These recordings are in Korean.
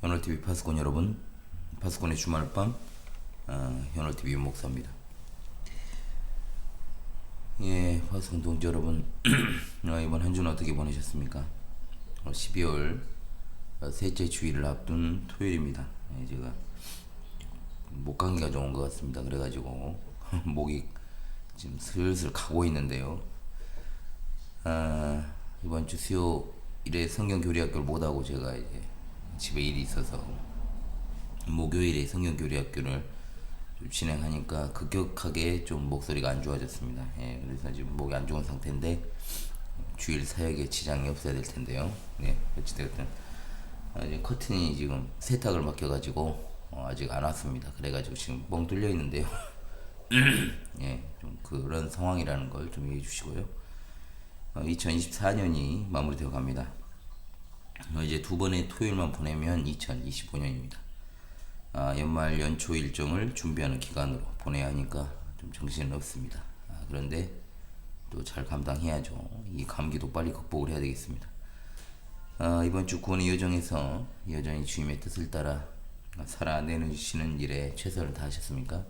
현월TV 파수꾼 여러분, 파수꾼의 주말밤 현월TV 윤목사입니다. 예, 파수꾼 동지 여러분, 이번 한 주는 어떻게 보내셨습니까? 12월 셋째 주일을 앞둔 토요일입니다. 예, 제가 목감기가 좀 온 것 같습니다. 그래가지고 목이 지금 슬슬 가고 있는데요. 이번 주 수요일에 성경교리학교를 못하고 제가 이제 집에 일이 있어서 목요일에 성경교리학교를 좀 진행하니까 급격하게 좀 목소리가 안 좋아졌습니다. 예, 그래서 지금 목이 안 좋은 상태인데 주일 사역에 지장이 없어야 될 텐데요. 네, 어찌됐든 이제 커튼이 지금 세탁을 맡겨가지고 아직 안 왔습니다. 그래가지고 지금 멍 뚫려 있는데요. 예, 좀 그런 상황이라는 걸 좀 이해해 주시고요. 2024년이 마무리되어 갑니다. 이제 두 번의 토요일만 보내면 2025년입니다. 연말 연초 일정을 준비하는 기간으로 보내야 하니까 좀 정신은 없습니다. 그런데 또 잘 감당해야죠. 이 감기도 빨리 극복을 해야 되겠습니다. 이번 주 구원의 여정에서 여전히 주님의 뜻을 따라 살아내시는 일에 최선을 다하셨습니까?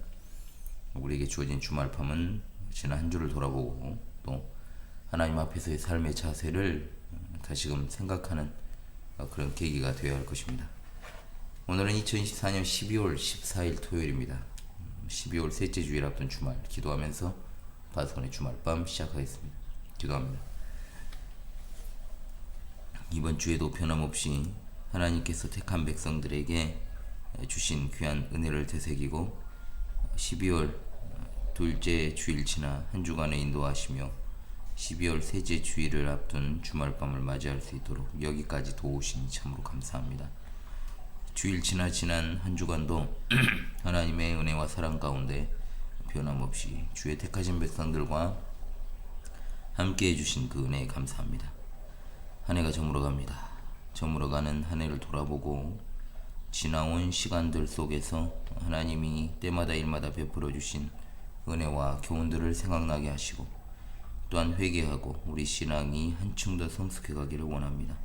우리에게 주어진 주말밤은 지난 한 주를 돌아보고 또 하나님 앞에서의 삶의 자세를 다시금 생각하는 그런 계기가 되어야 할 것입니다. 오늘은 2024년 12월 14일 토요일입니다. 12월 셋째 주일 앞둔 주말 기도하면서 파수꾼의 주말밤 시작하겠습니다. 기도합니다. 이번 주에도 변함없이 하나님께서 택한 백성들에게 주신 귀한 은혜를 되새기고 12월 둘째 주일 지나 한 주간의 인도하시며 12월 셋째 주일을 앞둔 주말밤을 맞이할 수 있도록 여기까지 도우시니 참으로 감사합니다. 주일 지난 한 주간도 하나님의 은혜와 사랑 가운데 변함없이 주의 택하신 백성들과 함께 해주신 그 은혜에 감사합니다. 한 해가 저물어갑니다. 저물어가는 한 해를 돌아보고 지나온 시간들 속에서 하나님이 때마다 일마다 베풀어 주신 은혜와 교훈들을 생각나게 하시고 또한 회개하고 우리 신앙이 한층 더 성숙해 가기를 원합니다.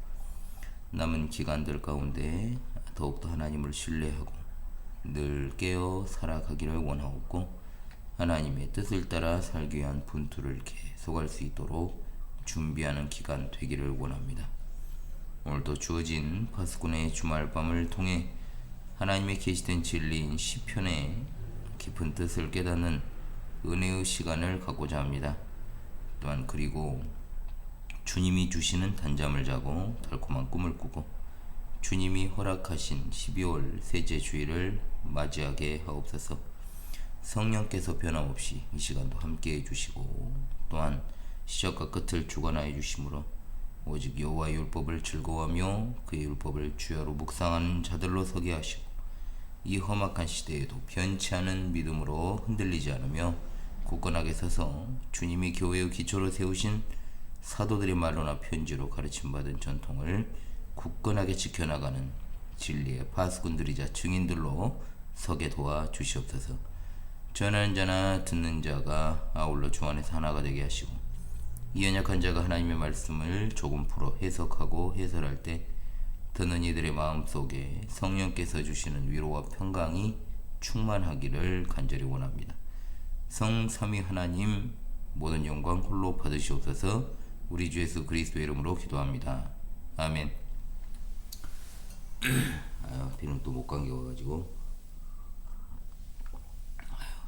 남은 기간들 가운데 더욱더 하나님을 신뢰하고 늘 깨어 살아가기를 원하옵고 하나님의 뜻을 따라 살기 위한 분투를 계속할 수 있도록 준비하는 기간 되기를 원합니다. 오늘도 주어진 파수꾼의 주말밤을 통해 하나님의 계시된 진리인 시편의 깊은 뜻을 깨닫는 은혜의 시간을 갖고자 합니다. 또한 그리고 주님이 주시는 단잠을 자고 달콤한 꿈을 꾸고 주님이 허락하신 12월 셋째 주일을 맞이하게 하옵소서. 성령께서 변함없이 이 시간도 함께 해주시고 또한 시작과 끝을 주관하여 주심으로 오직 여호와의 율법을 즐거워하며 그의 율법을 주야로 묵상하는 자들로 서게 하시고 이 험악한 시대에도 변치 않은 믿음으로 흔들리지 않으며 굳건하게 서서 주님이 교회의 기초로 세우신 사도들의 말로나 편지로 가르침받은 전통을 굳건하게 지켜나가는 진리의 파수꾼들이자 증인들로 서게 도와 주시옵소서. 전하는 자나 듣는 자가 아울러 주 안에서 하나가 되게 하시고 이 연약한 자가 하나님의 말씀을 조금 풀어 해석하고 해설할 때 듣는 이들의 마음속에 성령께서 주시는 위로와 평강이 충만하기를 간절히 원합니다. 성삼위 하나님 모든 영광 홀로 받으시옵소서. 우리 주 예수 그리스도의 이름으로 기도합니다. 아멘. 비는 또 목감기 와가지고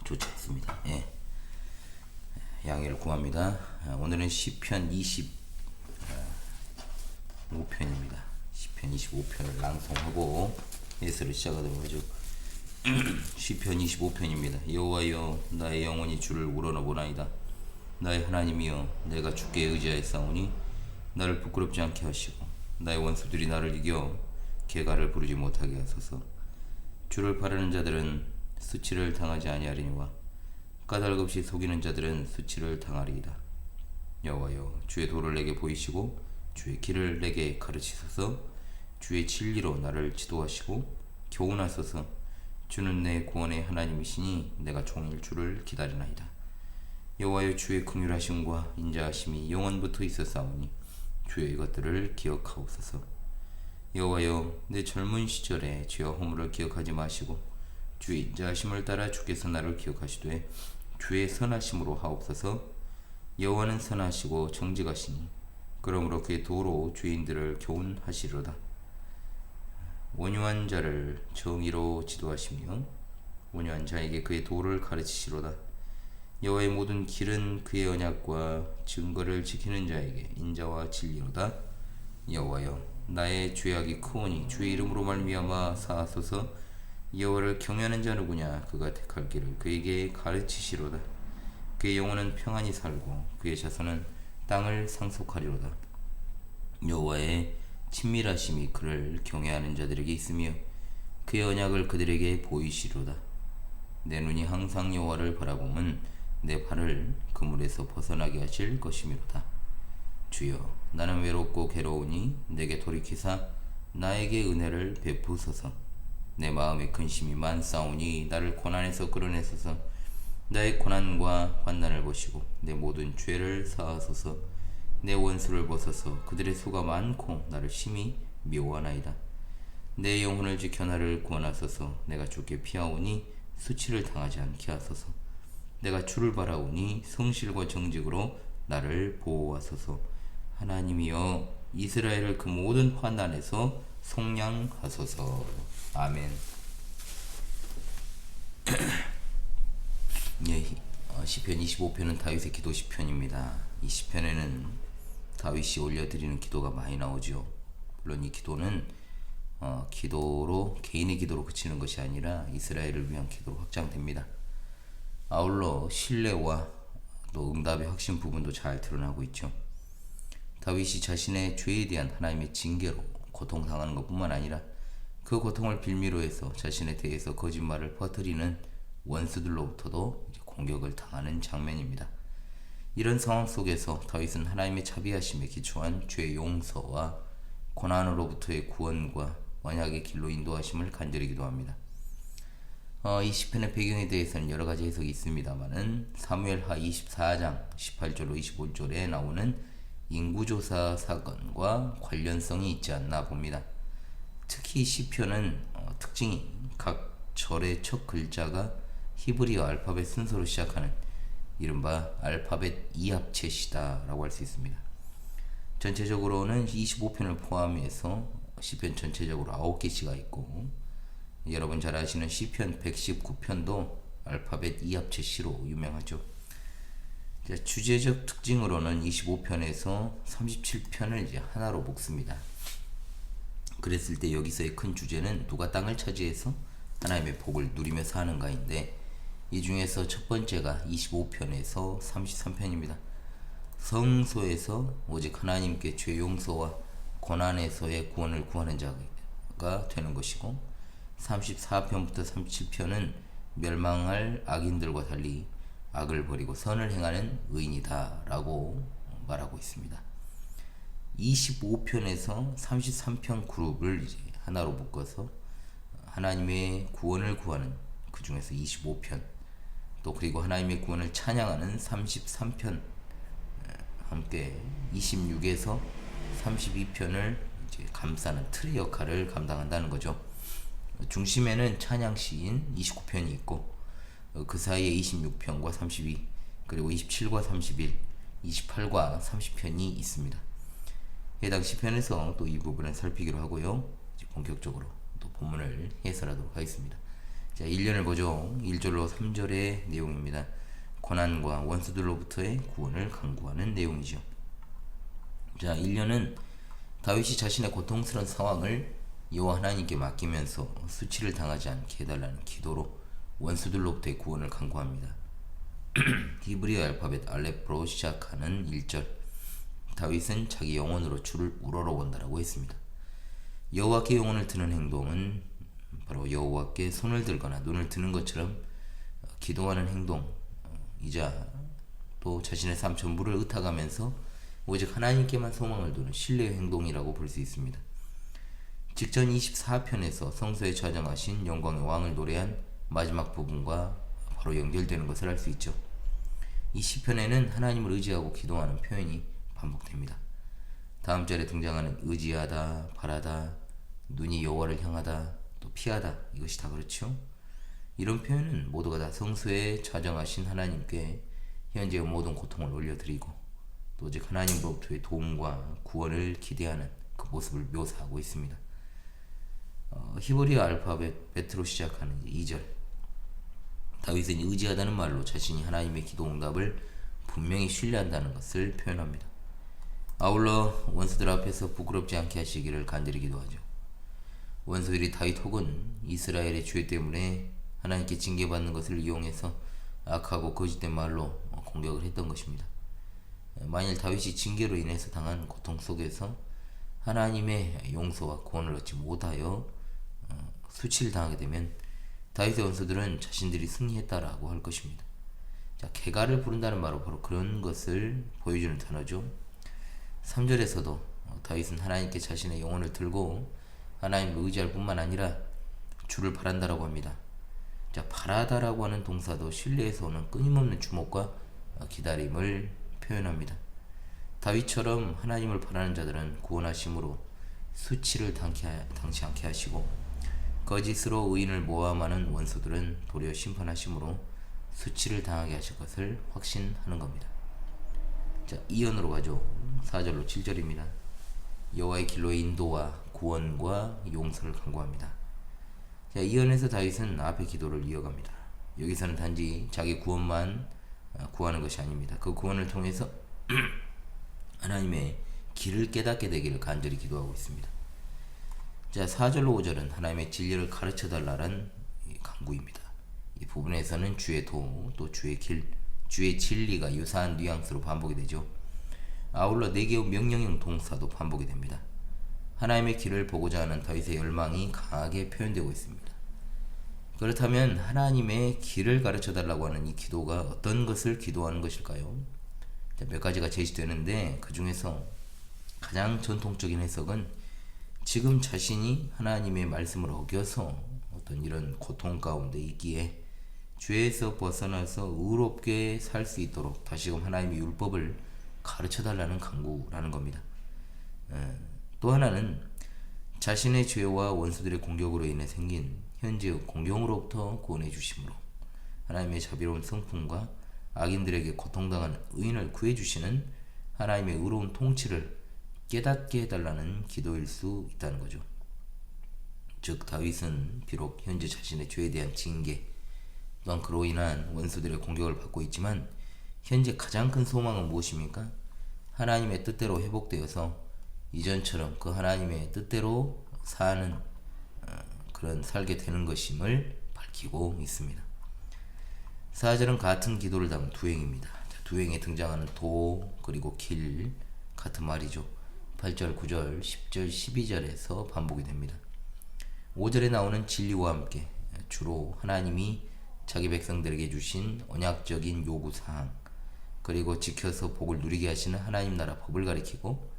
좋지 않습니다. 예. 양해를 구합니다. 오늘은 시편 25편입니다. 시편 25편을 낭송하고 예설을 시작하도록 하죠. 시편 25편입니다. 여호와여 나의 영혼이 주를 우러러보나이다. 나의 하나님이여 내가 주께 의지하였사오니 나를 부끄럽지 않게 하시고 나의 원수들이 나를 이겨 개가를 부르지 못하게 하소서. 주를 바라는 자들은 수치를 당하지 아니하리니와 까닭없이 속이는 자들은 수치를 당하리이다. 여호와여 주의 도를 내게 보이시고 주의 길을 내게 가르치소서. 주의 진리로 나를 지도하시고 교훈하소서. 주는 내 구원의 하나님이시니 내가 종일 주를 기다리나이다. 여호와여 주의 긍휼하심과 인자하심이 영원부터 있었사오니 주의 이것들을 기억하옵소서. 여호와여, 내 젊은 시절에 죄와 허물을 기억하지 마시고 주의 인자하심을 따라 주께서 나를 기억하시되 주의 선하심으로 하옵소서. 여호와는 선하시고 정직하시니 그러므로 그의 도로 죄인들을 교훈하시리로다. 온유한 자를 정의로 지도하시며 온유한 자에게 그의 도를 가르치시로다. 여호와의 모든 길은 그의 언약과 증거를 지키는 자에게 인자와 진리로다. 여호와여, 나의 죄악이 크오니 주의 이름으로 말미암아 사하소서. 여호와를 경외하는 자 누구냐? 그가 택할 길을 그에게 가르치시로다. 그의 영혼은 평안히 살고 그의 자손은 땅을 상속하리로다. 여호와의 친밀하심이 그를 경외하는 자들에게 있으며 그의 언약을 그들에게 보이시로다. 내 눈이 항상 여호와를 바라보면 내 발을 그물에서 벗어나게 하실 것이미로다. 주여, 나는 외롭고 괴로우니 내게 돌이키사 나에게 은혜를 베푸소서. 내 마음에 근심이 많사오니 나를 고난에서 끌어내소서. 나의 고난과 환난을 보시고 내 모든 죄를 사하소서. 내 원수를 벗어서 그들의 수가 많고 나를 심히 미워하나이다. 내 영혼을 지켜 나를 구원하소서. 내가 주께 피하오니 수치를 당하지 않게 하소서. 내가 주를 바라오니 성실과 정직으로 나를 보호하소서. 하나님이여, 이스라엘을 그 모든 환난에서 속량하소서. 아멘. 예, 시편 25편은 다윗의 기도 시편입니다. 이 시편에는 다윗이 올려드리는 기도가 많이 나오죠. 물론 이 기도는 기도로 개인의 기도로 그치는 것이 아니라 이스라엘을 위한 기도로 확장됩니다. 아울러 신뢰와 또 응답의 확신 부분도 잘 드러나고 있죠. 다윗이 자신의 죄에 대한 하나님의 징계로 고통당하는 것뿐만 아니라 그 고통을 빌미로 해서 자신에 대해서 거짓말을 퍼뜨리는 원수들로부터도 공격을 당하는 장면입니다. 이런 상황 속에서 다윗은 하나님의 자비하심에 기초한 죄 용서와 고난으로부터의 구원과 언약의 길로 인도하심을 간절히 기도합니다. 이 시편의 배경에 대해서는 여러 가지 해석이 있습니다만은 사무엘하 24장 18절로 25절에 나오는 인구조사 사건과 관련성이 있지 않나 봅니다. 특히 시편은 특징이 각 절의 첫 글자가 히브리어 알파벳 순서로 시작하는 이른바 알파벳 이합체시다 라고 할 수 있습니다. 전체적으로는 25편을 포함해서 시편 전체적으로 9개시가 있고, 여러분 잘 아시는 시편 119편도 알파벳 이합체시로 유명하죠. 주제적 특징으로는 25편에서 37편을 이제 하나로 묶습니다. 그랬을 때 여기서의 큰 주제는 누가 땅을 차지해서 하나님의 복을 누리며 사는가인데, 이 중에서 첫 번째가 25편에서 33편입니다. 성소에서 오직 하나님께 죄 용서와 고난에서의 구원을 구하는 자가 되는 것이고, 34편부터 37편은 멸망할 악인들과 달리 악을 버리고 선을 행하는 의인이다 라고 말하고 있습니다. 25편에서 33편 그룹을 이제 하나로 묶어서 하나님의 구원을 구하는, 그 중에서 25편, 또 그리고 하나님의 구원을 찬양하는 33편, 함께 26에서 32편을 이제 감싸는 틀의 역할을 감당한다는 거죠. 중심에는 찬양 시인 29편이 있고, 그 사이에 26편과 32, 그리고 27과 31, 28과 30편이 있습니다. 해당 시편에서 또 이 부분을 살피기로 하고요. 이제 본격적으로 또 본문을 해설하도록 하겠습니다. 자, 1년을 보죠. 1절로 3절의 내용입니다. 고난과 원수들로부터의 구원을 강구하는 내용이죠. 자, 1년은 다윗이 자신의 고통스러운 상황을 여호와 하나님께 맡기면서 수치를 당하지 않게 해달라는 기도로 원수들로부터의 구원을 강구합니다. 히브리어 알파벳 알렙으로 시작하는 1절, 다윗은 자기 영혼으로 주를 우러러본다라고 했습니다. 여호와께 영혼을 드는 행동은 바로 여호와께 손을 들거나 눈을 드는 것처럼 기도하는 행동이자 또 자신의 삶 전부를 의탁하면서 오직 하나님께만 소망을 두는 신뢰의 행동이라고 볼 수 있습니다. 직전 24편에서 성소에 좌정하신 영광의 왕을 노래한 마지막 부분과 바로 연결되는 것을 알 수 있죠. 이 시편에는 하나님을 의지하고 기도하는 표현이 반복됩니다. 다음 절에 등장하는 의지하다, 바라다, 눈이 여호와를 향하다, 또 피하다, 이것이 다 그렇죠. 이런 표현은 모두가 다 성수에 좌정하신 하나님께 현재의 모든 고통을 올려드리고 또 오직 하나님으로부터의 도움과 구원을 기대하는 그 모습을 묘사하고 있습니다. 히브리어 알파벳 베트로 시작하는 2절, 다윗은 의지하다는 말로 자신이 하나님의 기도 응답을 분명히 신뢰한다는 것을 표현합니다. 아울러 원수들 앞에서 부끄럽지 않게 하시기를 간절히 기도하죠. 원수들이 다윗 혹은 이스라엘의 죄 때문에 하나님께 징계받는 것을 이용해서 악하고 거짓된 말로 공격을 했던 것입니다. 만일 다윗이 징계로 인해서 당한 고통 속에서 하나님의 용서와 구원을 얻지 못하여 수치를 당하게 되면 다윗의 원수들은 자신들이 승리했다라고 할 것입니다. 자, 개가를 부른다는 말은 바로 그런 것을 보여주는 단어죠. 3절에서도 다윗은 하나님께 자신의 영혼을 들고 하나님을 의지할 뿐만 아니라 주를 바란다라고 합니다. 자, 바라다라고 하는 동사도 신뢰에서 오는 끊임없는 주목과 기다림을 표현합니다. 다윗처럼 하나님을 바라는 자들은 구원하심으로 수치를 당치 않게 하시고, 거짓으로 의인을 모함하는 원수들은 도리어 심판하심으로 수치를 당하게 하실 것을 확신하는 겁니다. 자, 이언으로 가죠. 4절로 7절입니다. 여호와의 길로의 인도와 구원과 용서를 간구합니다. 자, 이언에서 다윗은 앞의 기도를 이어갑니다. 여기서는 단지 자기 구원만 구하는 것이 아닙니다. 그 구원을 통해서 하나님의 길을 깨닫게 되기를 간절히 기도하고 있습니다. 자, 4절로 5절은 하나님의 진리를 가르쳐달라는 간구입니다. 이 부분에서는 주의 도, 또 주의 길, 주의 진리가 유사한 뉘앙스로 반복이 되죠. 아울러 4개의 명령형 동사도 반복이 됩니다. 하나님의 길을 보고자 하는 다윗의 열망이 강하게 표현되고 있습니다. 그렇다면 하나님의 길을 가르쳐달라고 하는 이 기도가 어떤 것을 기도하는 것일까요? 몇 가지가 제시되는데 그 중에서 가장 전통적인 해석은 지금 자신이 하나님의 말씀을 어겨서 어떤 이런 고통 가운데 있기에 죄에서 벗어나서 의롭게 살 수 있도록 다시금 하나님의 율법을 가르쳐달라는 간구라는 겁니다. 또 하나는 자신의 죄와 원수들의 공격으로 인해 생긴 현재의 공경으로부터 구원해 주심으로 하나님의 자비로운 성품과 악인들에게 고통당한 의인을 구해 주시는 하나님의 의로운 통치를 깨닫게 해달라는 기도일 수 있다는 거죠. 즉 다윗은 비록 현재 자신의 죄에 대한 징계 또한 그로 인한 원수들의 공격을 받고 있지만 현재 가장 큰 소망은 무엇입니까? 하나님의 뜻대로 회복되어서 이전처럼 그 하나님의 뜻대로 사는 그런 살게 되는 것임을 밝히고 있습니다. 4절은 같은 기도를 담은 두행입니다. 두행에 등장하는 도 그리고 길 같은 말이죠. 8절, 9절, 10절, 12절에서 반복이 됩니다. 5절에 나오는 진리와 함께 주로 하나님이 자기 백성들에게 주신 언약적인 요구사항 그리고 지켜서 복을 누리게 하시는 하나님 나라 법을 가리키고,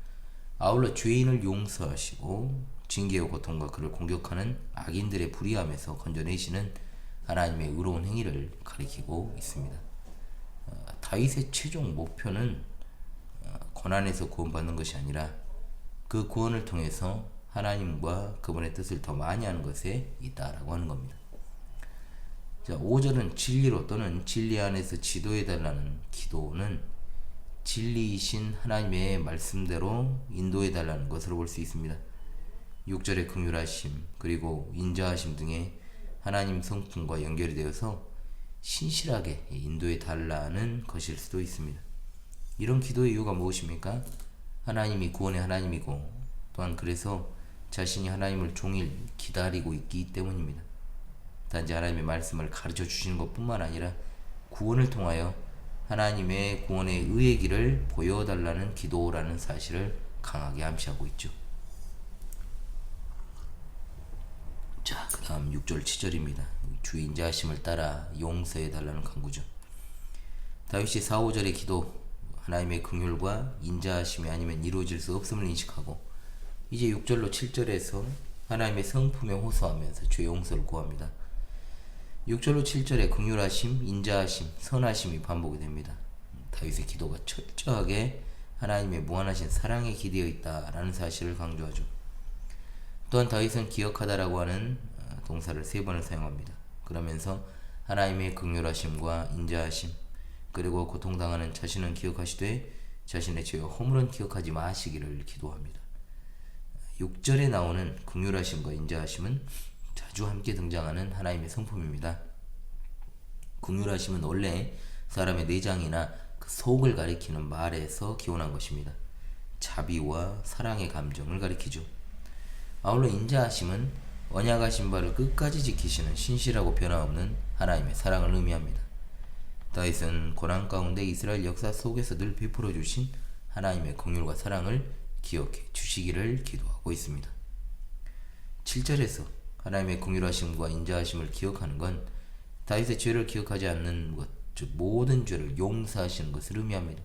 아울러 죄인을 용서하시고 징계와 고통과 그를 공격하는 악인들의 불의함에서 건져내시는 하나님의 의로운 행위를 가리키고 있습니다. 다윗의 최종 목표는 고난에서 구원받는 것이 아니라 그 구원을 통해서 하나님과 그분의 뜻을 더 많이 하는 것에 있다라고 하는 겁니다. 자, 5절은 진리로 또는 진리 안에서 지도해달라는 기도는 진리이신 하나님의 말씀대로 인도해달라는 것으로 볼 수 있습니다. 6절의 긍휼하심 그리고 인자하심 등의 하나님 성품과 연결이 되어서 신실하게 인도해달라는 것일 수도 있습니다. 이런 기도의 이유가 무엇입니까? 하나님이 구원의 하나님이고 또한 그래서 자신이 하나님을 종일 기다리고 있기 때문입니다. 단지 하나님의 말씀을 가르쳐 주시는 것뿐만 아니라 구원을 통하여 하나님의 구원의 의의 길을 보여달라는 기도라는 사실을 강하게 암시하고 있죠. 자, 그 다음 6절 7절입니다. 주 인자하심을 따라 용서해달라는 간구죠. 다윗이 4, 5절의 기도, 하나님의 긍휼과 인자하심이 아니면 이루어질 수 없음을 인식하고 이제 6절로 7절에서 하나님의 성품에 호소하면서 죄 용서를 구합니다. 6절로 7절에 긍휼하심, 인자하심, 선하심이 반복이 됩니다. 다윗의 기도가 철저하게 하나님의 무한하신 사랑에 기대어 있다라는 사실을 강조하죠. 또한 다윗은 기억하다라고 하는 동사를 3번을 사용합니다. 그러면서 하나님의 긍휼하심과 인자하심 그리고 고통당하는 자신은 기억하시되 자신의 죄와 허물은 기억하지 마시기를 기도합니다. 6절에 나오는 긍휼하심과 인자하심은 자주 함께 등장하는 하나님의 성품입니다. 긍휼하심은 원래 사람의 내장이나 그 속을 가리키는 말에서 기원한 것입니다. 자비와 사랑의 감정을 가리키죠. 아울러 인자하심은 언약하신 바를 끝까지 지키시는 신실하고 변함없는 하나님의 사랑을 의미합니다. 다윗은 고난 가운데 이스라엘 역사 속에서 늘 베풀어 주신 하나님의 긍휼과 사랑을 기억해 주시기를 기도하고 있습니다. 7절에서 하나님의 긍휼하심과 인자하심을 기억하는 건 다윗의 죄를 기억하지 않는 것, 즉 모든 죄를 용서하시는 것을 의미합니다.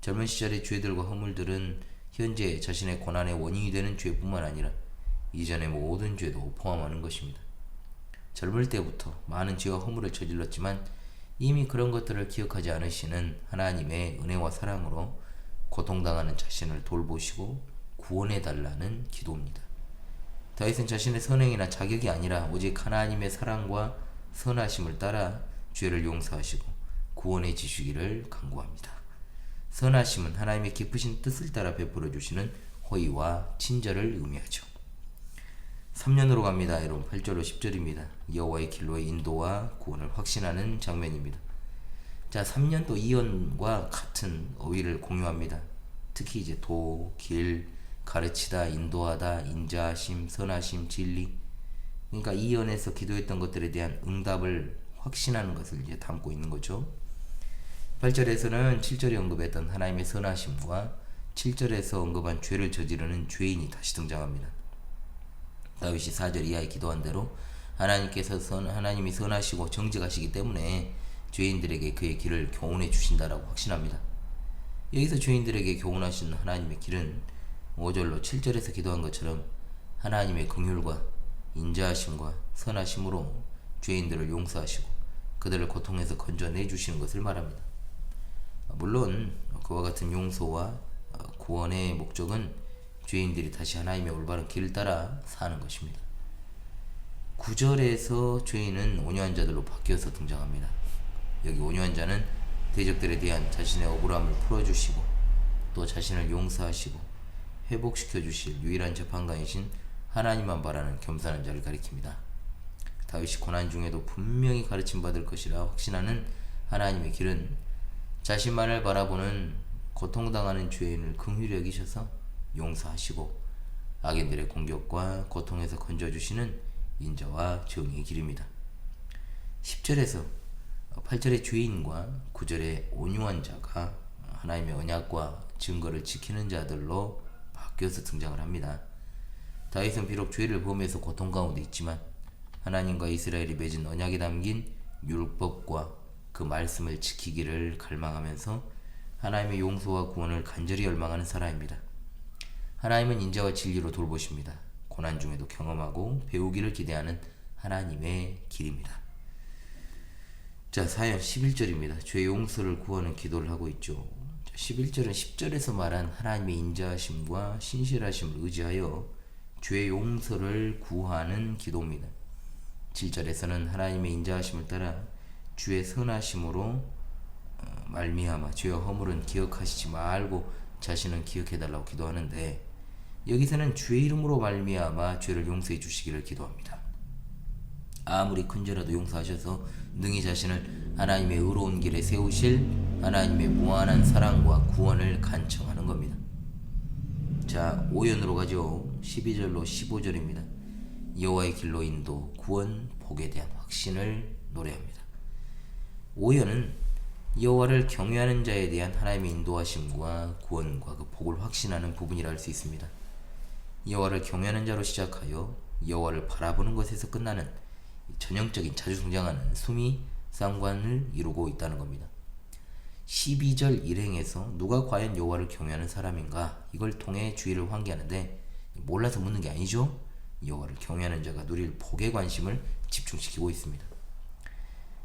젊은 시절의 죄들과 허물들은 현재 자신의 고난의 원인이 되는 죄뿐만 아니라 이전의 모든 죄도 포함하는 것입니다. 젊을 때부터 많은 죄와 허물을 저질렀지만 이미 그런 것들을 기억하지 않으시는 하나님의 은혜와 사랑으로 고통당하는 자신을 돌보시고 구원해달라는 기도입니다. 다윗은 자신의 선행이나 자격이 아니라 오직 하나님의 사랑과 선하심을 따라 죄를 용서하시고 구원해 주시기를 간구합니다. 선하심은 하나님의 깊으신 뜻을 따라 베풀어 주시는 호의와 친절을 의미하죠. 3년으로 갑니다. 여러분 8절로 10절입니다. 여호와의 길로의 인도와 구원을 확신하는 장면입니다. 자, 3년도 이언과 같은 어휘를 공유합니다. 특히 이제 도, 길, 가르치다, 인도하다, 인자하심, 선하심, 진리. 그러니까 이언에서 기도했던 것들에 대한 응답을 확신하는 것을 이제 담고 있는 거죠. 8절에서는 7절에 언급했던 하나님의 선하심과 7절에서 언급한 죄를 저지르는 죄인이 다시 등장합니다. 다윗이 4절 이하에 기도한 대로 하나님이 선하시고 정직하시기 때문에 죄인들에게 그의 길을 교훈해 주신다라고 확신합니다. 여기서 죄인들에게 교훈하신 하나님의 길은 5절로 7절에서 기도한 것처럼 하나님의 긍휼과 인자하심과 선하심으로 죄인들을 용서하시고 그들을 고통에서 건져내 주시는 것을 말합니다. 물론 그와 같은 용서와 구원의 목적은 죄인들이 다시 하나님의 올바른 길을 따라 사는 것입니다. 9절에서 죄인은 온유한 자들로 바뀌어서 등장합니다. 여기 온유한 자는 대적들에 대한 자신의 억울함을 풀어주시고 또 자신을 용서하시고 회복시켜 주실 유일한 재판관이신 하나님만 바라는 겸손한 자를 가리킵니다. 다윗이 고난 중에도 분명히 가르침 받을 것이라 확신하는 하나님의 길은 자신만을 바라보는 고통당하는 죄인을 긍휼히 여기셔서 용서하시고 악인들의 공격과 고통에서 건져주시는 인자와 정의의 길입니다. 10절에서 8절의 죄인과 9절의 온유한 자가 하나님의 언약과 증거를 지키는 자들로 바뀌어서 등장을 합니다. 다윗은 비록 죄를 범해서 고통 가운데 있지만 하나님과 이스라엘이 맺은 언약에 담긴 율법과 그 말씀을 지키기를 갈망하면서 하나님의 용서와 구원을 간절히 열망하는 사람입니다. 하나님은 인자와 진리로 돌보십니다. 고난 중에도 경험하고 배우기를 기대하는 하나님의 길입니다. 자, 사연 11절입니다. 죄 용서를 구하는 기도를 하고 있죠. 11절은 10절에서 말한 하나님의 인자하심과 신실하심을 의지하여 죄 용서를 구하는 기도입니다. 7절에서는 하나님의 인자하심을 따라 주의 선하심으로 말미암아 죄와 허물은 기억하시지 말고 자신은 기억해달라고 기도하는데 여기서는 주의 이름으로 말미암아 죄를 용서해 주시기를 기도합니다. 아무리 큰 죄라도 용서하셔서 능히 자신을 하나님의 의로운 길에 세우실 하나님의 무한한 사랑과 구원을 간청하는 겁니다. 자, 5연으로 가죠. 12절로 15절입니다. 여호와의 길로 인도, 구원, 복에 대한 확신을 노래합니다. 5연은 여호와를 경외하는 자에 대한 하나님의 인도하심과 구원과 그 복을 확신하는 부분이라 할 수 있습니다. 여호와를 경외하는 자로 시작하여 여호와를 바라보는 것에서 끝나는 전형적인 자주 등장하는 수미 쌍관을 이루고 있다는 겁니다. 12절 일행에서 누가 과연 여호와를 경외하는 사람인가 이걸 통해 주의를 환기하는데 몰라서 묻는 게 아니죠. 여호와를 경외하는 자가 누릴 복에 관심을 집중시키고 있습니다.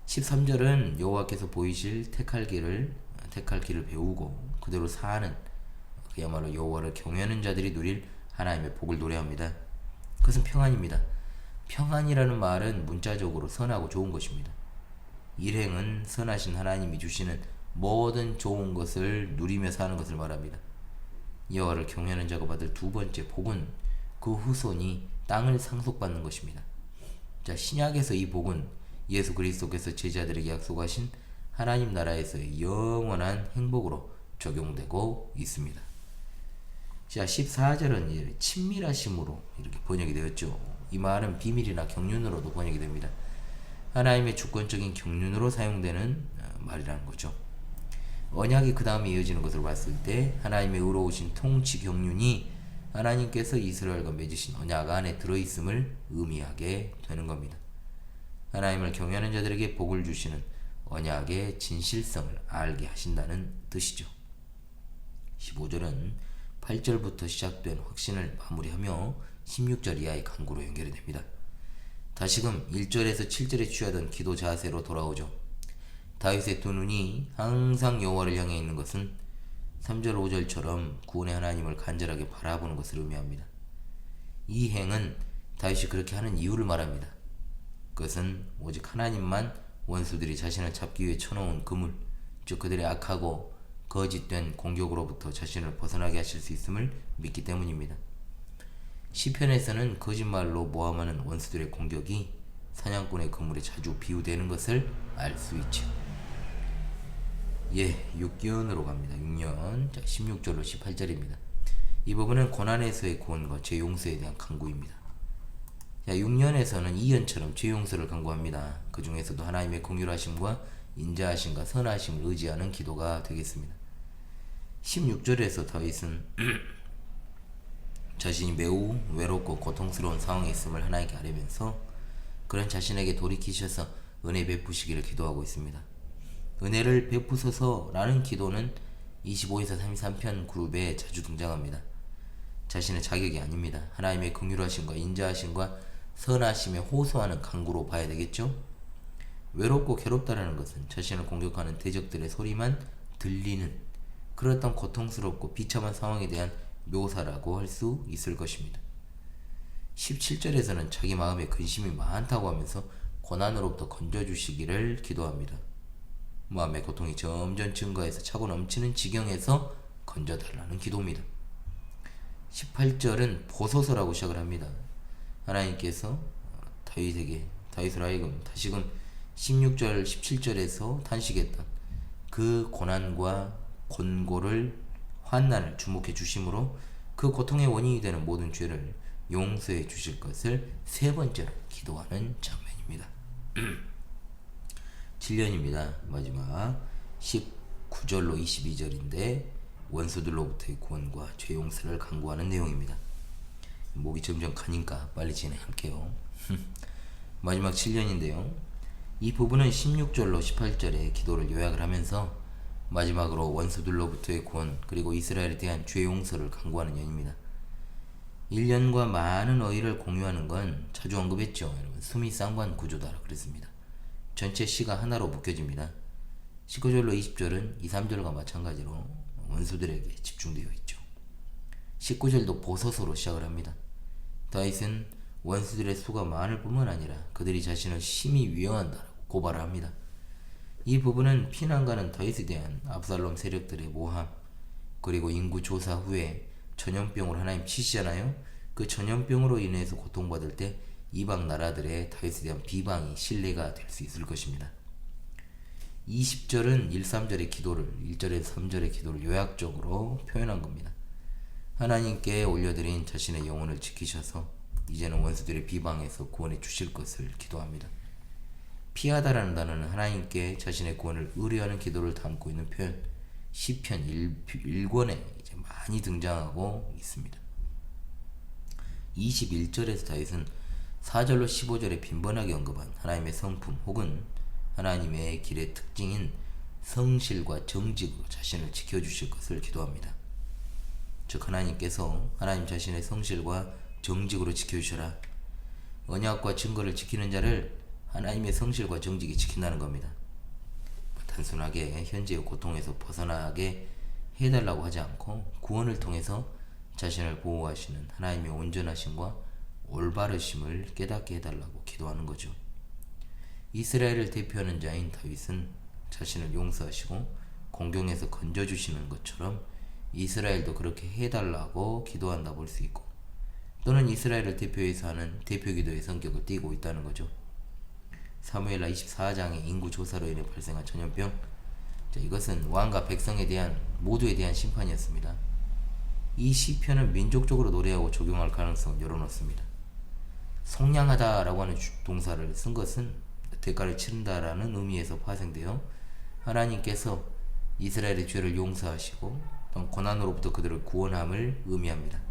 13절은 여호와께서 보이실 택할 길을 배우고 그대로 사는 그야말로 여호와를 경외하는 자들이 누릴 하나님의 복을 노래합니다. 그것은 평안입니다. 평안이라는 말은 문자적으로 선하고 좋은 것입니다. 일행은 선하신 하나님이 주시는 모든 좋은 것을 누리며 사는 것을 말합니다. 여호와를 경외하는 자가 받을 두 번째 복은 그 후손이 땅을 상속받는 것입니다. 자, 신약에서 이 복은 예수 그리스도께서 제자들에게 약속하신 하나님 나라에서의 영원한 행복으로 적용되고 있습니다. 자, 14절은 이제 친밀하심으로 이렇게 번역이 되었죠. 이 말은 비밀이나 경륜으로도 번역이 됩니다. 하나님의 주권적인 경륜으로 사용되는 말이라는 거죠. 언약이 그 다음에 이어지는 것을 봤을 때 하나님의 의로우신 통치 경륜이 하나님께서 이스라엘과 맺으신 언약 안에 들어있음을 의미하게 되는 겁니다. 하나님을 경외하는 자들에게 복을 주시는 언약의 진실성을 알게 하신다는 뜻이죠. 15절은 8절부터 시작된 확신을 마무리하며 16절 이하의 간구로 연결이 됩니다. 다시금 1절에서 7절에 취하던 기도 자세로 돌아오죠. 다윗의 두 눈이 항상 여호와를 향해 있는 것은 3절 5절처럼 구원의 하나님을 간절하게 바라보는 것을 의미합니다. 이 행은 다윗이 그렇게 하는 이유를 말합니다. 그것은 오직 하나님만 원수들이 자신을 잡기 위해 쳐놓은 그물, 즉 그들의 악하고 거짓된 공격으로부터 자신을 벗어나게 하실 수 있음을 믿기 때문입니다. 시편에서는 거짓말로 모함하는 원수들의 공격이 사냥꾼의 그물에 자주 비유되는 것을 알 수 있죠. 6년으로 갑니다. 6년. 자, 16절로 18절입니다. 이 부분은 고난에서의 구원과 죄 용서에 대한 간구입니다. 자, 6년에서는 2년처럼 죄 용서를 간구합니다. 그 중에서도 하나님의 긍휼하심과 인자하심과 선하심을 의지하는 기도가 되겠습니다. 16절에서 다윗은 자신이 매우 외롭고 고통스러운 상황에 있음을 하나님께 아뢰면서 그런 자신에게 돌이키셔서 은혜 베푸시기를 기도하고 있습니다. 은혜를 베푸소서 라는 기도는 25에서 33편 그룹에 자주 등장합니다. 자신의 자격이 아닙니다. 하나님의 긍휼하심과 인자하심과 선하심에 호소하는 간구로 봐야 되겠죠? 외롭고 괴롭다라는 것은 자신을 공격하는 대적들의 소리만 들리는 그렇던 고통스럽고 비참한 상황에 대한 묘사라고 할 수 있을 것입니다. 17절에서는 자기 마음에 근심이 많다고 하면서 고난으로부터 건져주시기를 기도합니다. 마음의 고통이 점점 증가해서 차고 넘치는 지경에서 건져달라는 기도입니다. 18절은 보소서라고 시작을 합니다. 하나님께서 다윗을 하여금 다시금 16절 17절에서 탄식했던 그 고난과 곤고를 환난을 주목해 주심으로 그 고통의 원인이 되는 모든 죄를 용서해 주실 것을 세 번째로 기도하는 장면입니다. 7년입니다. 마지막 19절로 22절인데 원수들로부터의 구원과 죄 용서를 간구하는 내용입니다. 목이 점점 가니까 빨리 진행할게요. 마지막 7년인데요. 이 부분은 16절로 18절의 기도를 요약을 하면서 마지막으로 원수들로부터의 구원 그리고 이스라엘에 대한 죄 용서를 간구하는 년입니다. 1년과 많은 어휘를 공유하는 건 자주 언급했죠. 여러분, 수미 쌍관 구조다 그랬습니다. 전체 시가 하나로 묶여집니다. 19절로 20절은 2, 3절과 마찬가지로 원수들에게 집중되어 있죠. 19절도 보소서로 시작을 합니다. 다윗은 원수들의 수가 많을 뿐만 아니라 그들이 자신을 심히 위협한다라고 고발을 합니다. 이 부분은 피난가는 다윗에 대한 압살롬 세력들의 모함 그리고 인구 조사 후에 전염병으로 하나님 치시잖아요. 그 전염병으로 인해서 고통받을 때 이방 나라들의 다윗에 대한 비방이 신뢰가 될 수 있을 것입니다. 20절은 1, 3절의 기도를 1절에서 3절의 기도를 요약적으로 표현한 겁니다. 하나님께 올려드린 자신의 영혼을 지키셔서 이제는 원수들의 비방에서 구원해 주실 것을 기도합니다. 피하다라는 단어는 하나님께 자신의 구원을 의뢰하는 기도를 담고 있는 표현 시편 1권에 이제 많이 등장하고 있습니다. 21절에서 다윗은 4절로 15절에 빈번하게 언급한 하나님의 성품 혹은 하나님의 길의 특징인 성실과 정직으로 자신을 지켜주실 것을 기도합니다. 즉 하나님께서 하나님 자신의 성실과 정직으로 지켜주셔라. 언약과 증거를 지키는 자를 하나님의 성실과 정직이 지킨다는 겁니다. 단순하게 현재의 고통에서 벗어나게 해달라고 하지 않고 구원을 통해서 자신을 보호하시는 하나님의 온전하심과 올바르심을 깨닫게 해달라고 기도하는 거죠. 이스라엘을 대표하는 자인 다윗은 자신을 용서하시고 공경에서 건져주시는 것처럼 이스라엘도 그렇게 해달라고 기도한다 볼 수 있고, 또는 이스라엘을 대표해서 하는 대표기도의 성격을 띠고 있다는 거죠. 사무엘하 24장의 인구 조사로 인해 발생한 전염병, 이것은 왕과 백성에 대한 모두에 대한 심판이었습니다. 이 시편은 민족적으로 노래하고 적용할 가능성을 열어놓습니다. 속량하다라고 하는 동사를 쓴 것은 대가를 치른다라는 의미에서 파생되어 하나님께서 이스라엘의 죄를 용서하시고 또는 고난으로부터 그들을 구원함을 의미합니다.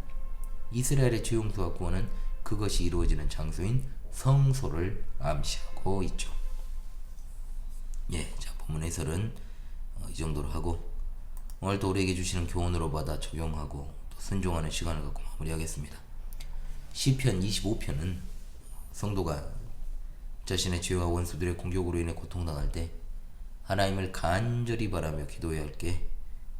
이스라엘의 죄 용서와 구원은 그것이 이루어지는 장소인 성소를 암시하고 있죠. 자, 본문 해설은 이 정도로 하고, 오늘도 우리에게 주시는 교훈으로 받아 적용하고 또 순종하는 시간을 갖고 마무리하겠습니다. 시편 25편은 성도가 자신의 죄와 원수들의 공격으로 인해 고통당할 때 하나님을 간절히 바라며 기도해야 할 게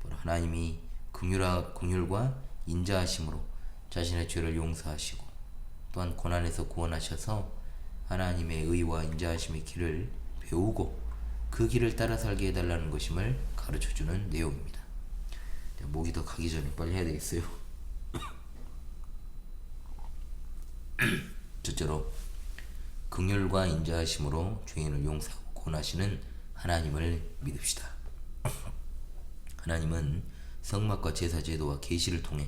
바로 하나님이 긍휼과 인자하심으로 자신의 죄를 용서하시고 또한 고난에서 구원하셔서 하나님의 의와 인자하심의 길을 배우고 그 길을 따라 살게 해달라는 것임을 가르쳐주는 내용입니다. 목이 더 가기 전에 빨리 해야 되겠어요. 첫째로, 긍휼과 인자하심으로 죄인을 용서하고 구원하시는 하나님을 믿읍시다. 하나님은 성막과 제사 제도와 계시를 통해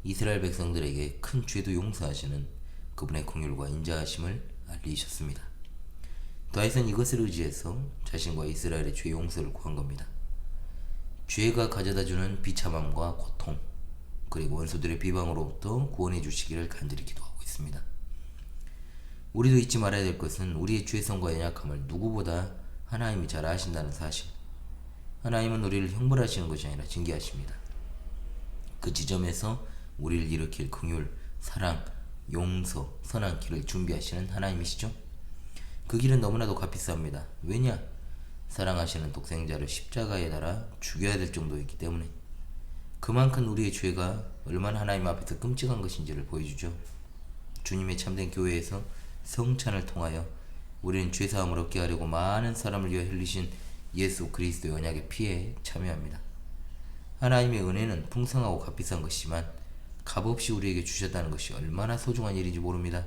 이스라엘 백성들에게 큰 죄도 용서하시는 그분의 긍휼과 인자하심을 알리셨습니다. 다윗은 이것을 의지해서 자신과 이스라엘의 죄 용서를 구한 겁니다. 죄가 가져다주는 비참함과 고통, 그리고 원수들의 비방으로부터 구원해 주시기를 간절히 기도하고 있습니다. 우리도 잊지 말아야 될 것은 우리의 죄성과 연약함을 누구보다 하나님이 잘 아신다는 사실. 하나님은 우리를 형벌하시는 것이 아니라 징계하십니다. 그 지점에서 우리를 일으킬 긍휼, 사랑, 용서, 선한 길을 준비하시는 하나님이시죠. 그 길은 너무나도 값비쌉니다. 왜냐? 사랑하시는 독생자를 십자가에 달아 죽여야 될 정도였기 때문에. 그만큼 우리의 죄가 얼마나 하나님 앞에서 끔찍한 것인지를 보여주죠. 주님의 참된 교회에서 성찬을 통하여 우리는 죄사함을 얻게 하려고 많은 사람을 위해 흘리신 예수 그리스도의 언약의 피에 참여합니다. 하나님의 은혜는 풍성하고 값비싼 것이지만 값없이 우리에게 주셨다는 것이 얼마나 소중한 일인지 모릅니다.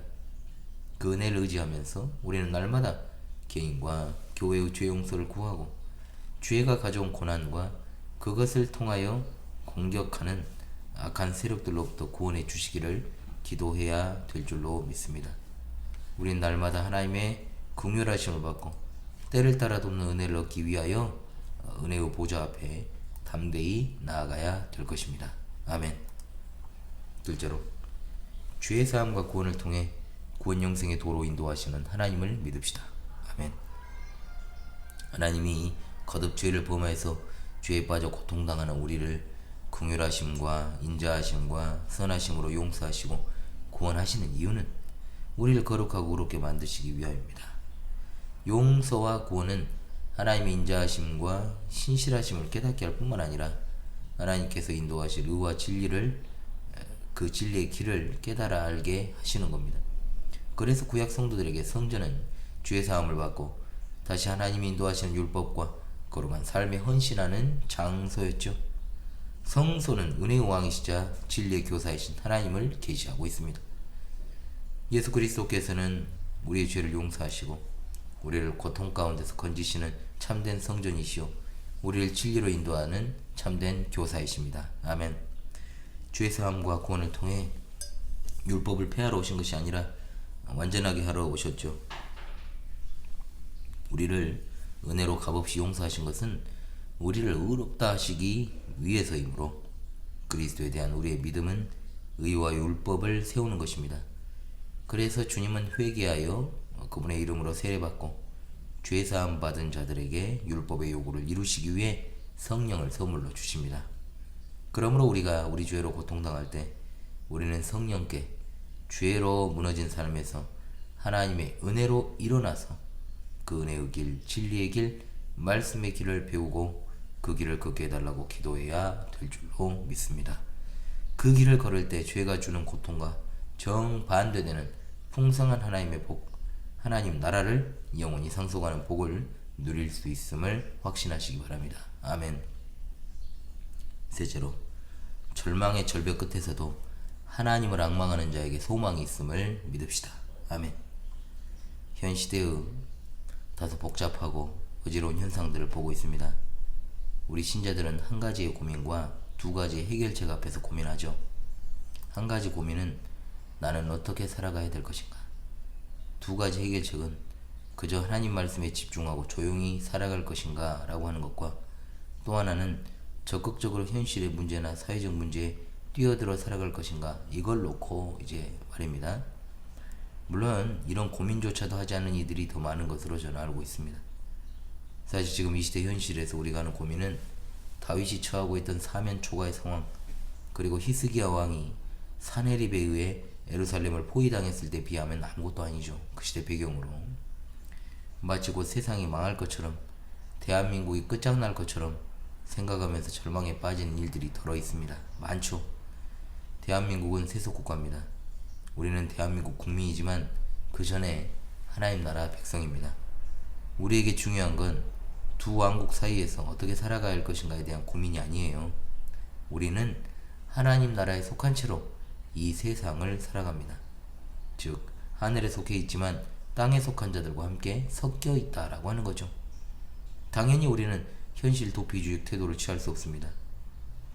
그 은혜를 의지하면서 우리는 날마다 개인과 교회의 죄 용서를 구하고 죄가 가져온 고난과 그것을 통하여 공격하는 악한 세력들로부터 구원해 주시기를 기도해야 될 줄로 믿습니다. 우리는 날마다 하나님의 긍휼하심을 받고 때를 따라 돕는 은혜를 얻기 위하여 은혜의 보좌 앞에 담대히 나아가야 될 것입니다. 아멘. 둘째로, 죄의 사함과 구원을 통해 구원 영생의 도로 인도하시는 하나님을 믿읍시다. 아멘. 하나님이 거듭 죄를 범하여서 죄에 빠져 고통당하는 우리를 긍휼하심과 인자하심과 선하심으로 용서하시고 구원하시는 이유는 우리를 거룩하고 의롭게 만드시기 위함입니다. 용서와 구원은 하나님의 인자하심과 신실하심을 깨닫게 할 뿐만 아니라 하나님께서 인도하실 의와 진리를, 그 진리의 길을 깨달아 알게 하시는 겁니다. 그래서 구약 성도들에게 성전은 죄 사함을 받고 다시 하나님이 인도하시는 율법과 거룩한 삶에 헌신하는 장소였죠. 성소는 은혜의 왕이시자 진리의 교사이신 하나님을 계시하고 있습니다. 예수 그리스도께서는 우리의 죄를 용서하시고 우리를 고통 가운데서 건지시는 참된 성전이시오, 우리를 진리로 인도하는 참된 교사이십니다. 아멘. 죄 사함과 구원을 통해 율법을 폐하러 오신 것이 아니라 완전하게 하러 오셨죠. 우리를 은혜로 값없이 용서하신 것은 우리를 의롭다 하시기 위해서이므로 그리스도에 대한 우리의 믿음은 의와 율법을 세우는 것입니다. 그래서 주님은 회개하여 그분의 이름으로 세례받고 죄사함 받은 자들에게 율법의 요구를 이루시기 위해 성령을 선물로 주십니다. 그러므로 우리가 우리 죄로 고통당할 때 우리는 성령께 죄로 무너진 삶에서 하나님의 은혜로 일어나서 그 은혜의 길, 진리의 길, 말씀의 길을 배우고 그 길을 걷게 해달라고 기도해야 될 줄로 믿습니다. 그 길을 걸을 때 죄가 주는 고통과 정반대되는 풍성한 하나님의 복, 하나님 나라를 영원히 상속하는 복을 누릴 수 있음을 확신하시기 바랍니다. 아멘. 셋째로, 절망의 절벽 끝에서도 하나님을 앙망하는 자에게 소망이 있음을 믿읍시다. 아멘. 현 시대의 다소 복잡하고 어지러운 현상들을 보고 있습니다. 우리 신자들은 한 가지의 고민과 두 가지의 해결책 앞에서 고민하죠. 한 가지 고민은 나는 어떻게 살아가야 될 것인가. 두 가지 해결책은 그저 하나님 말씀에 집중하고 조용히 살아갈 것인가 라고 하는 것과, 또 하나는 적극적으로 현실의 문제나 사회적 문제에 뛰어들어 살아갈 것인가, 이걸 놓고 이제 말입니다. 물론 이런 고민조차도 하지 않는 이들이 더 많은 것으로 저는 알고 있습니다. 사실 지금 이 시대 현실에서 우리가 하는 고민은 다윗이 처하고 있던 사면 초과의 상황, 그리고 히스기야 왕이 사네립에 의해 예루살렘을 포위당했을 때 비하면 아무것도 아니죠. 그 시대 배경으로 마치 곧 세상이 망할 것처럼, 대한민국이 끝장날 것처럼 생각하면서 절망에 빠지는 일들이 덜어 있습니다. 많죠. 대한민국은 세속국가입니다. 우리는 대한민국 국민이지만 그 전에 하나님 나라 백성입니다. 우리에게 중요한 건 두 왕국 사이에서 어떻게 살아가야 할 것인가에 대한 고민이 아니에요. 우리는 하나님 나라에 속한 채로 이 세상을 살아갑니다. 즉 하늘에 속해 있지만 땅에 속한 자들과 함께 섞여 있다라고 하는 거죠. 당연히 우리는 현실 도피주의 태도를 취할 수 없습니다.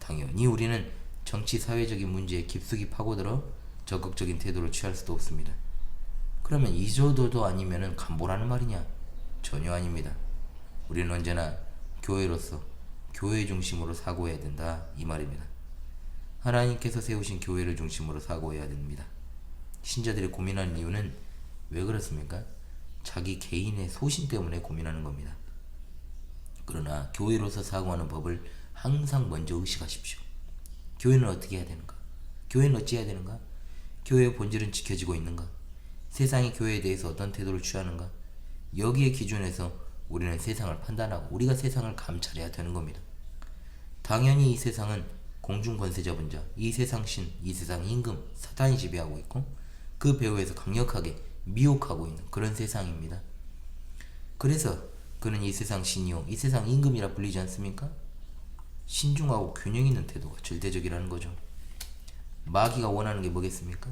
당연히 우리는 정치 사회적인 문제에 깊숙이 파고들어 적극적인 태도를 취할 수도 없습니다. 그러면 이 정도도 아니면은 간보라는 말이냐? 전혀 아닙니다. 우리는 언제나 교회로서 교회 중심으로 사고해야 된다, 이 말입니다. 하나님께서 세우신 교회를 중심으로 사고해야 됩니다. 신자들이 고민하는 이유는 왜 그렇습니까? 자기 개인의 소신 때문에 고민하는 겁니다. 그러나 교회로서 사고하는 법을 항상 먼저 의식하십시오. 교회는 어떻게 해야 되는가? 교회는 어찌 해야 되는가? 교회의 본질은 지켜지고 있는가? 세상이 교회에 대해서 어떤 태도를 취하는가? 여기에 기준에서 우리는 세상을 판단하고 우리가 세상을 감찰해야 되는 겁니다. 당연히 이 세상은 공중 권세 잡은 자, 이 세상 신, 이 세상 임금, 사탄이 지배하고 있고 그 배후에서 강력하게 미혹하고 있는 그런 세상입니다. 그래서 그는 이 세상 신이요, 이 세상 임금이라 불리지 않습니까? 신중하고 균형 있는 태도가 절대적이라는 거죠. 마귀가 원하는 게 뭐겠습니까?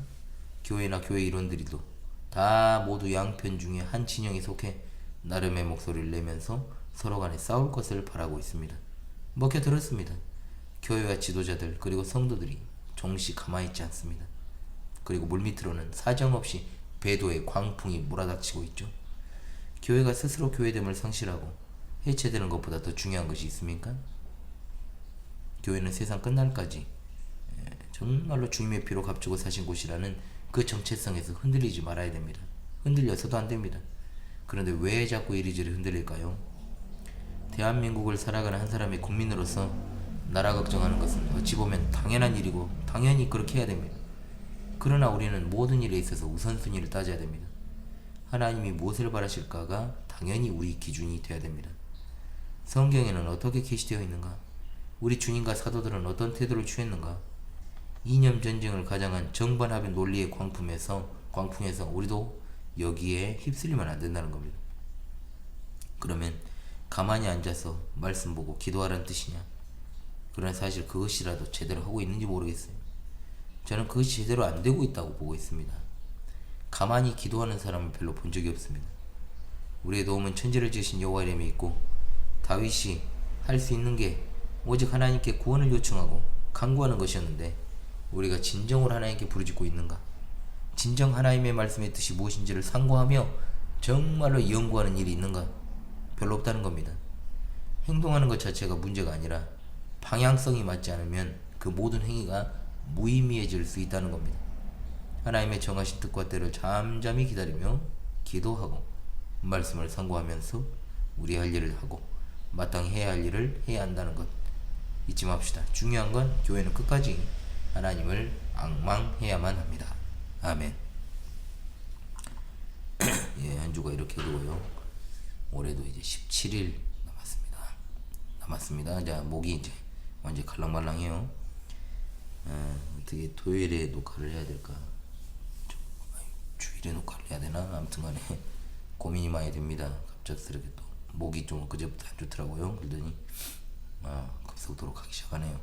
교회나 교회 일원들이도 다 모두 양편 중에 한 진영에 속해 나름의 목소리를 내면서 서로 간에 싸울 것을 바라고 있습니다. 먹혀들었습니다. 교회와 지도자들 그리고 성도들이 종시 가만히 있지 않습니다. 그리고 물밑으로는 사정없이 배도의 광풍이 몰아닥치고 있죠. 교회가 스스로 교회됨을 상실하고 해체되는 것보다 더 중요한 것이 있습니까? 교회는 세상 끝날까지 정말로 주님의 피로 값주고 사신 곳이라는 그 정체성에서 흔들리지 말아야 됩니다. 흔들려서도 안 됩니다. 그런데 왜 자꾸 이리저리 흔들릴까요? 대한민국을 살아가는 한 사람의 국민으로서 나라 걱정하는 것은 어찌 보면 당연한 일이고 당연히 그렇게 해야 됩니다. 그러나 우리는 모든 일에 있어서 우선순위를 따져야 됩니다. 하나님이 무엇을 바라실까가 당연히 우리 기준이 되어야 됩니다. 성경에는 어떻게 게시되어 있는가? 우리 주님과 사도들은 어떤 태도를 취했는가? 이념 전쟁을 가장한 정반합의 논리의 광풍에서 우리도 여기에 휩쓸리면 안 된다는 겁니다. 그러면 가만히 앉아서 말씀 보고 기도하라는 뜻이냐? 그러나 사실 그것이라도 제대로 하고 있는지 모르겠어요. 저는 그것이 제대로 안 되고 있다고 보고 있습니다. 가만히 기도하는 사람을 별로 본 적이 없습니다. 우리의 도움은 천지를 지으신 여호와 이름에 있고 다윗이 할 수 있는 게 오직 하나님께 구원을 요청하고 간구하는 것이었는데 우리가 진정으로 하나님께 부르짖고 있는가? 진정 하나님의 말씀의 뜻이 무엇인지를 상고하며 정말로 연구하는 일이 있는가? 별로 없다는 겁니다. 행동하는 것 자체가 문제가 아니라 방향성이 맞지 않으면 그 모든 행위가 무의미해질 수 있다는 겁니다. 하나님의 정하신 뜻과 때를 잠잠히 기다리며 기도하고 말씀을 상고하면서 우리 할 일을 하고 마땅히 해야 할 일을 해야 한다는 것 잊지 맙시다. 중요한 건 교회는 끝까지 하나님을 앙망해야만 합니다. 아멘. 예, 한 주가 이렇게 되고요. 올해도 이제 17일 남았습니다. 자, 목이 이제 완전 갈랑말랑해요. 어떻게 토요일에 녹화를 해야 될까? 주일에 녹화를 해야 되나? 아무튼간에 고민이 많이 됩니다. 갑작스럽게 또 목이 좀 그제부터 안 좋더라고요. 그러더니 급속도로 가기 시작하네요.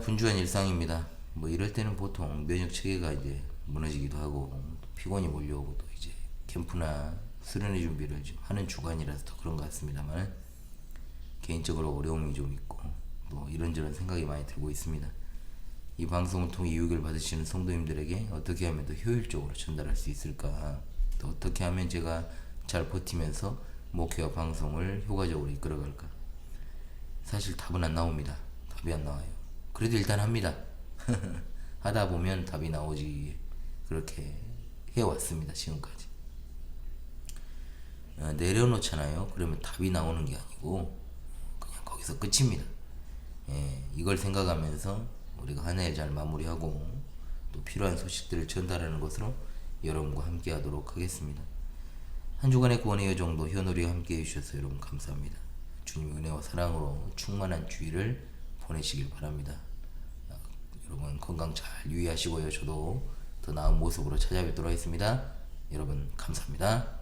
분주한 일상입니다. 뭐 이럴 때는 보통 면역 체계가 이제 무너지기도 하고 피곤이 몰려오고 또 이제 캠프나 수련회 준비를 좀 하는 주간이라서 더 그런 것 같습니다만 개인적으로 어려움이 좀 있고 또 이런저런 생각이 많이 들고 있습니다. 이 방송을 통해 유익을 받으시는 성도님들에게 어떻게 하면 더 효율적으로 전달할 수 있을까, 또 어떻게 하면 제가 잘 버티면서 목회와 방송을 효과적으로 이끌어갈까. 사실 답은 안 나옵니다. 답이 안 나와요. 그래도 일단 합니다. 하다 보면 답이 나오지. 그렇게 해왔습니다. 지금까지. 내려놓잖아요. 그러면 답이 나오는 게 아니고 그냥 거기서 끝입니다. 이걸 생각하면서 우리가 한 해를 잘 마무리하고 또 필요한 소식들을 전달하는 것으로 여러분과 함께 하도록 하겠습니다. 한 주간의 구원의 여정도 현우리와 함께 해주셔서 여러분 감사합니다. 주님의 은혜와 사랑으로 충만한 주일을 보내시길 바랍니다. 여러분 건강 잘 유의하시고요. 저도 더 나은 모습으로 찾아뵙도록 하겠습니다. 여러분 감사합니다.